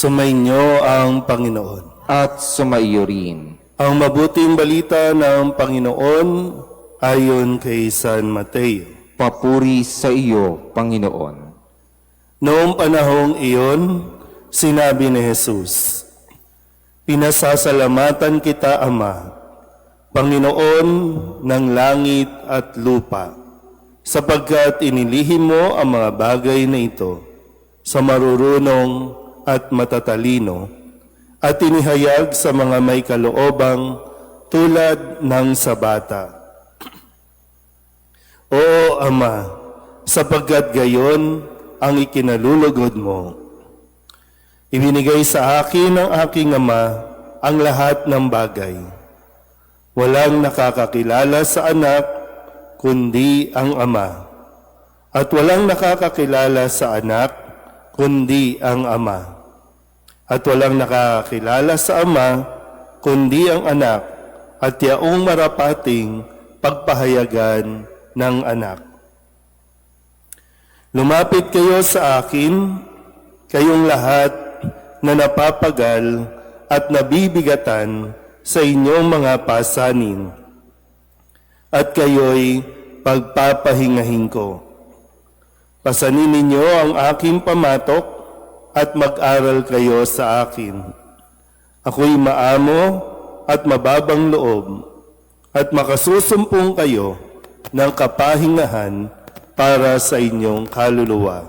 Sumainyo ang Panginoon. At sumaiyo rin. Ang mabuting balita ng Panginoon ayon kay San Mateo. Papuri sa iyo, Panginoon. Noong panahong iyon, sinabi ni Jesus, "Pinasasalamatan kita, Ama, Panginoon ng langit at lupa, sapagkat inilihim mo ang mga bagay na ito sa marurunong at matatalino, at inihayag sa mga may kaloobang tulad ng sa bata. Oo, Ama, sapagkat gayon ang ikinalulugod mo. Ibinigay sa akin ng aking Ama ang lahat ng bagay. Walang nakakakilala sa anak kundi ang Ama, at walang nakakakilala sa anak kundi ang Ama. At walang nakakakilala sa Ama, kundi ang anak, at yaong marapating pagpahayagan ng anak. Lumapit kayo sa akin, kayong lahat na napapagal at nabibigatan sa inyong mga pasanin, at kayo'y pagpapahingahin ko. Pasanin ninyo ang aking pamatok, at mag-aral kayo sa akin. Ako'y maamo at mababang loob, at makasusumpong kayo ng kapahingahan para sa inyong kaluluwa.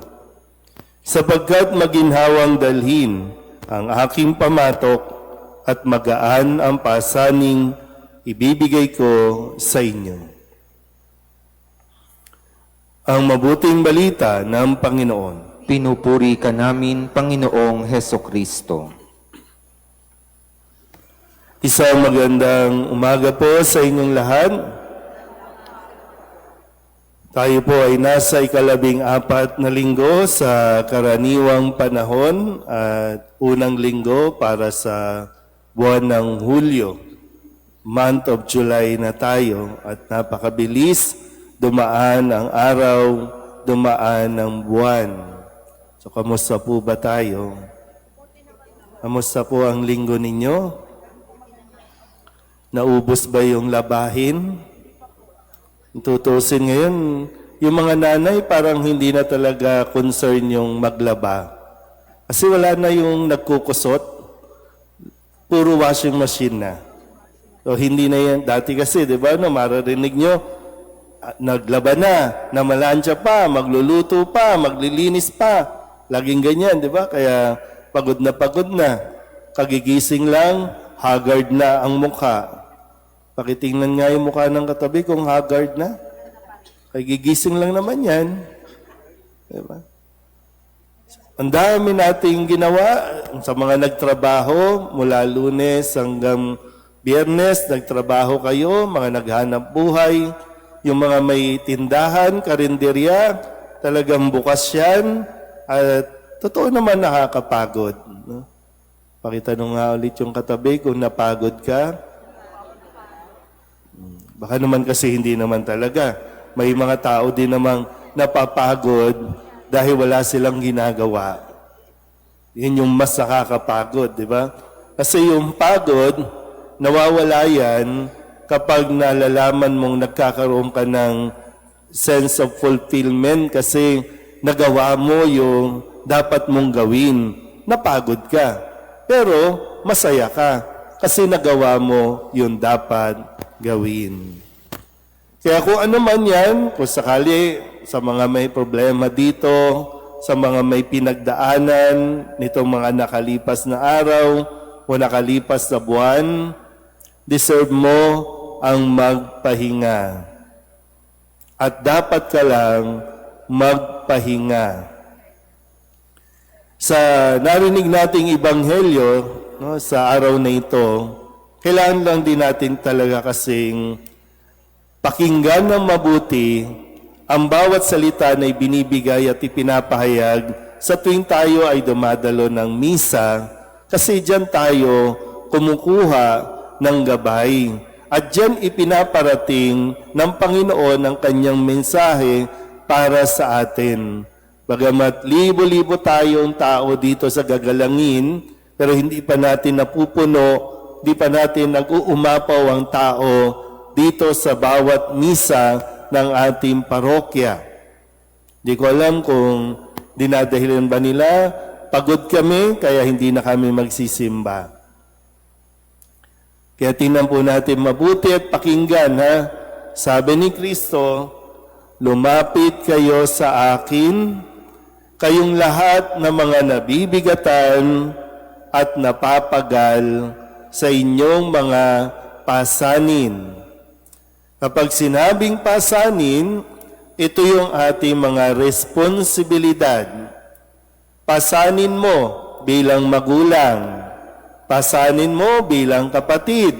Sapagkat maginhawang dalhin ang aking pamatok at magaan ang pasaning ibibigay ko sa inyo." Ang mabuting balita ng Panginoon. Pinupuri ka namin, Panginoong Hesukristo. Isang magandang umaga po sa inyong lahat. Tayo po ay nasa ika-14 na linggo sa karaniwang panahon at unang linggo para sa buwan ng Hulyo. Month of July na tayo at napakabilis dumaan ang araw, dumaan ang buwan. So, kamusta po ba tayo? Kamusta po ang linggo ninyo? Naubos ba yung labahin? Tutusin ngayon, yung mga nanay parang hindi na talaga concern yung maglaba. Kasi wala na yung nagkukusot. Puro washing machine na. So, hindi na yan. Dati kasi, di ba, no, maririnig nyo, naglaba na, namalansya pa, magluluto pa, maglilinis pa. Laging ganyan, di ba? Kaya pagod na. Kagigising lang, haggard na ang mukha. Pakitingnan nga yung mukha ng katabi kung haggard na. Kagigising lang naman yan. Di ba? Ang dami nating ginawa sa mga nagtrabaho mula Lunes hanggang Biyernes, nagtrabaho kayo, mga naghanap buhay, yung mga may tindahan, karinderya, talagang bukas yan. At totoo naman nakakapagod. No? Pakitanong nga ulit yung katabi kung napagod ka. Baka naman kasi hindi naman talaga. May mga tao din namang napapagod dahil wala silang ginagawa. Yun yung mas nakakapagod, di ba? Kasi yung pagod, nawawala yan kapag nalalaman mong nagkakaroon ka ng sense of fulfillment kasi nagawa mo yung dapat mong gawin. Napagod ka. Pero masaya ka kasi nagawa mo yung dapat gawin. Kaya kung ano man yan, kung sakali sa mga may problema dito, sa mga may pinagdaanan nitong mga nakalipas na araw o nakalipas na buwan, deserve mo ang magpahinga. At dapat ka lang magpahinga. Sa narinig nating ibanghelyo, no, sa araw na ito, kailangan lang din natin talaga kasing pakinggan ng mabuti ang bawat salita na ibinibigay at ipinapahayag sa tuwing tayo ay dumadalo ng misa, kasi diyan tayo kumukuha ng gabay. At diyan ipinaparating ng Panginoon ang kanyang mensahe para sa atin. Bagamat libo-libo tayong tao dito sa gagalangin, pero hindi pa natin napupuno, hindi pa natin nag-uumapaw ang tao dito sa bawat misa ng ating parokya. Hindi ko alam kung dinadahilan ba nila, pagod kami, kaya hindi na kami magsisimba. Kaya tingnan po natin mabuti at pakinggan, ha? Sabi ni Kristo, lumapit kayo sa akin, kayong lahat na mga nabibigatan at napapagal sa inyong mga pasanin. Kapag sinabing pasanin, ito yung ating mga responsibilidad. Pasanin mo bilang magulang. Pasanin mo bilang kapatid.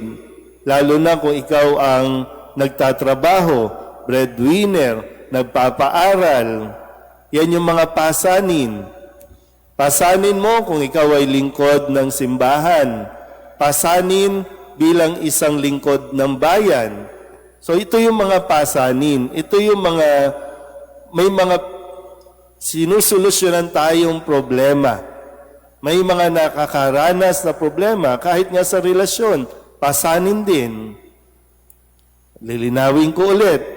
Lalo na kung ikaw ang nagtatrabaho, breadwinner, nagpapaaral. Yan yung mga pasanin. Pasanin mo kung ikaw ay lingkod ng simbahan. Pasanin bilang isang lingkod ng bayan. So ito yung mga pasanin. Ito yung may mga sinusolusyonan tayong problema. May mga nakakaranas na problema kahit nga sa relasyon. Pasanin din. Lilinawin ko ulit.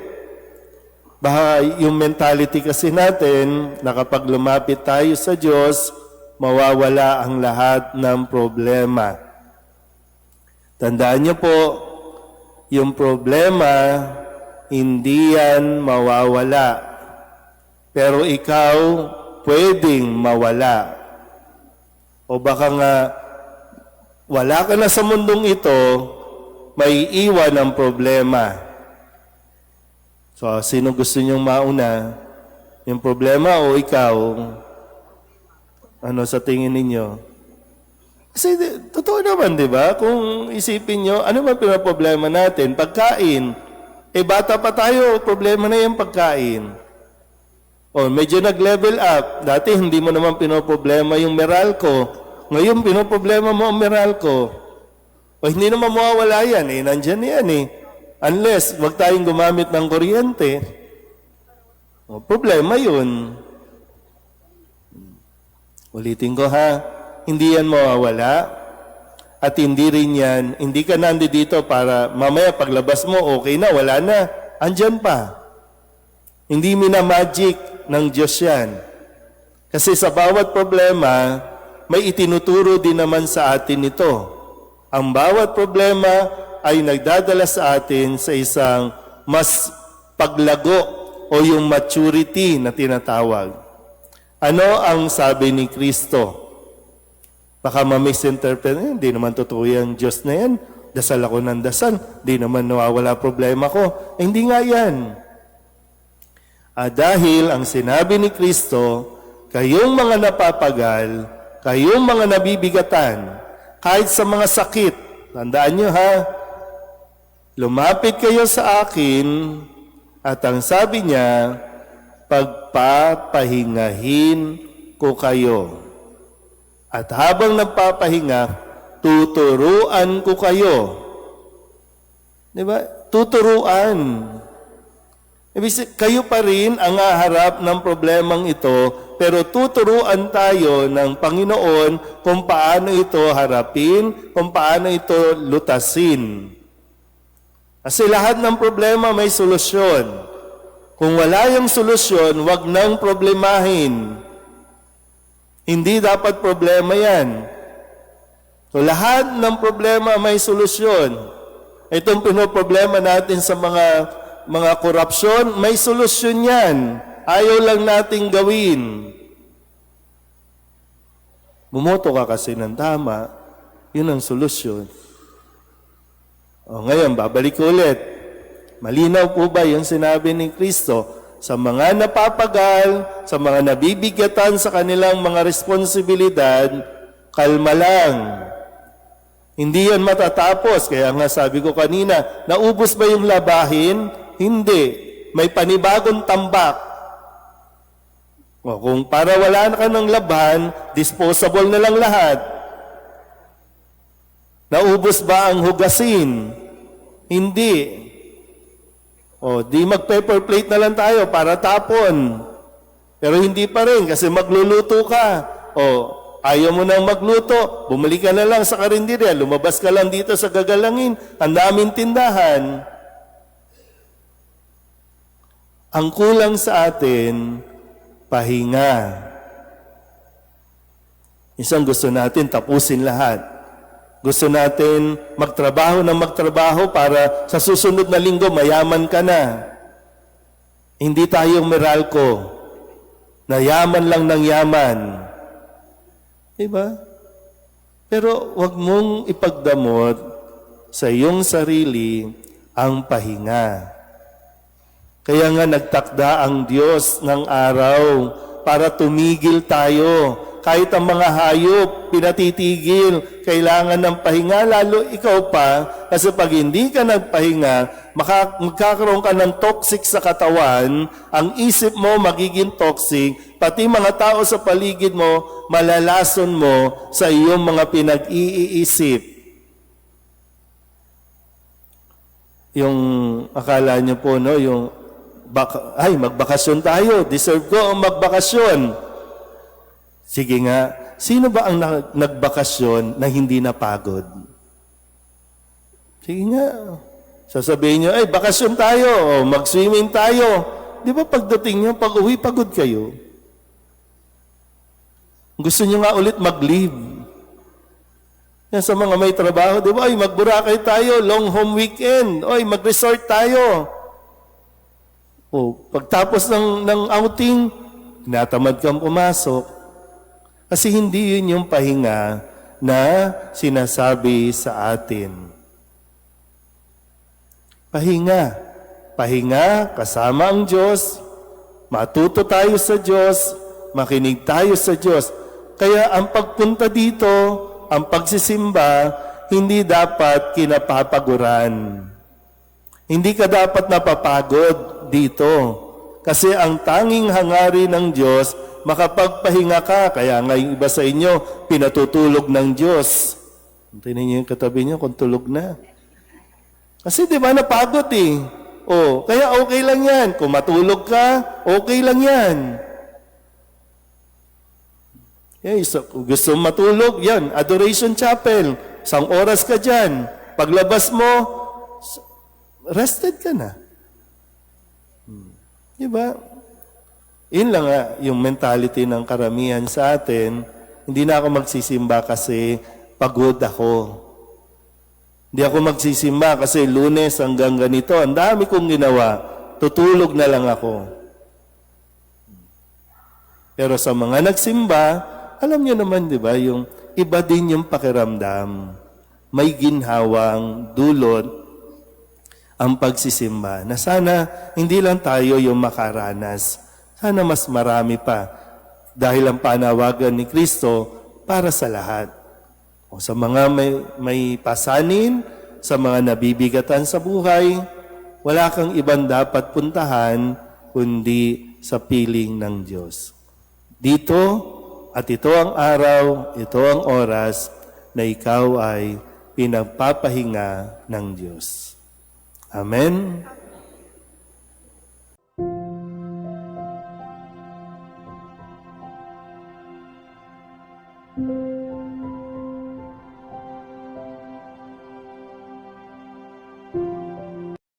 Baka yung mentality kasi natin, na kapag lumapit tayo sa Diyos, mawawala ang lahat ng problema. Tandaan niyo po, yung problema, hindi yan mawawala. Pero ikaw, pwedeng mawala. O baka nga, wala ka na sa mundong ito, may iwan ang problema. So, sino gusto niyong mauna? Yung problema o ikaw? Ano sa tingin ninyo? Kasi totoo naman, di ba? Kung isipin nyo, ano ba pinaproblema natin? Pagkain. Bata pa tayo, problema na yung pagkain. O, medyo nag-level up. Dati hindi mo naman pinoproblema yung Meralco. Ngayon, pinoproblema mo ang Meralco. O, hindi naman mawawala yan. Nandyan yan Unless, wag tayong gumamit ng kuryente. O, problema yun. Ulitin ko ha, hindi yan mawawala. At hindi rin yan, hindi ka nandito para mamaya paglabas mo, okay na, wala na. Andyan pa. Hindi minamagic ng Diyos yan. Kasi sa bawat problema, may itinuturo din naman sa atin ito. Ang bawat problema ay nagdadala sa atin sa isang mas paglago o yung maturity na tinatawag. Ano ang sabi ni Kristo? Baka ma-misinterpret, hindi naman totoo yung Diyos na yan. Dasal ako ng dasal, hindi naman nawawala problema ko. Hindi nga yan. Dahil ang sinabi ni Kristo, kayong mga napapagal, kayong mga nabibigatan, kahit sa mga sakit, tandaan nyo ha, lumapit kayo sa akin at ang sabi niya, pagpapahingahin ko kayo. At habang nagpapahinga, tuturuan ko kayo. Di ba? Tuturuan. Kayo pa rin ang haharap ng problemang ito, pero tuturuan tayo ng Panginoon kung paano ito harapin, kung paano ito lutasin. Kasi lahat ng problema may solusyon. Kung wala yung solusyon, wag nang problemahin. Hindi dapat problema yan. So lahat ng problema may solusyon. Itong pinoproblema natin sa mga korupsyon, may solusyon yan. Ayaw lang nating gawin. Bumoto ka kasi ng tama, yun ang solusyon. O ngayon, babalik ulit. Malinaw po ba yung sinabi ni Kristo? Sa mga napapagal, sa mga nabibigatan sa kanilang mga responsibilidad, kalma lang. Hindi yan matatapos. Kaya nga sabi ko kanina, naubos ba yung labahin? Hindi. May panibagong tambak. O, kung para wala na ka ng laban, disposable na lang lahat. Naubos ba ang hugasin? Hindi. O, di mag-paper plate na lang tayo para tapon. Pero hindi pa rin kasi magluluto ka. O, ayaw mo nang magluto, bumalik ka na lang sa karinderya, lumabas ka lang dito sa gagalangin, ang daming tindahan. Ang kulang sa atin, pahinga. Isang gusto natin tapusin lahat. Gusto natin magtrabaho ng magtrabaho para sa susunod na linggo mayaman ka na. Hindi tayong Meralco na yaman lang ng yaman. Diba? Pero wag mong ipagdamot sa iyong sarili ang pahinga. Kaya nga nagtakda ang Diyos ng araw para tumigil tayo. Kahit ang mga hayop, pinatitigil, kailangan ng pahinga, lalo ikaw pa, kasi pag hindi ka nagpahinga, magkakaroon ka ng toxic sa katawan, ang isip mo magiging toxic, pati mga tao sa paligid mo, malalason mo sa iyong mga pinag-iisip. Yung akala nyo po, no, yung magbakasyon tayo, deserve ko ang magbakasyon. Sige nga, sino ba ang nagbakasyon na hindi napagod? Sige nga, sasabihin nyo, bakasyon tayo, o mag-swimming tayo. Di ba pagdating nyo, pag-uwi, pagod kayo? Gusto nyo nga ulit mag-leave. Yan sa mga may trabaho, di ba, mag-Boracay tayo, long home weekend, mag-resort tayo. O, pagtapos ng outing, tinatamad kang pumasok. Kasi hindi yun yung pahinga na sinasabi sa atin. Pahinga. Pahinga kasama ang Diyos. Matuto tayo sa Diyos. Makinig tayo sa Diyos. Kaya ang pagpunta dito, ang pagsisimba, hindi dapat kinapapaguran. Hindi ka dapat napapagod dito. Kasi ang tanging hangarin ng Diyos, makapagpahinga ka. Kaya nga yung iba sa inyo, pinatutulog ng Diyos. Tingnan niyo yung katabi niyo kung tulog na. Kasi di ba napagod eh. Kaya okay lang yan. Kung matulog ka, okay lang yan. Gusto matulog, yan. Adoration Chapel. 1 oras ka dyan. Paglabas mo, rested ka na. Di ba? Yun lang nga, yung mentality ng karamihan sa atin, hindi na ako magsisimba kasi pagod ako. Hindi ako magsisimba kasi Lunes hanggang ganito. Ang dami kong ginawa. Tutulog na lang ako. Pero sa mga nagsimba, alam niyo naman, di ba, yung iba din yung pakiramdam. May ginhawang dulot ang pagsisimba na sana hindi lang tayo yung makaranas. Sana mas marami pa dahil ang panawagan ni Kristo para sa lahat. O sa mga may pasanin, sa mga nabibigatan sa buhay, wala kang ibang dapat puntahan kundi sa piling ng Diyos. Dito at ito ang araw, ito ang oras na ikaw ay pinagpapahinga ng Diyos. Amen. Thank you.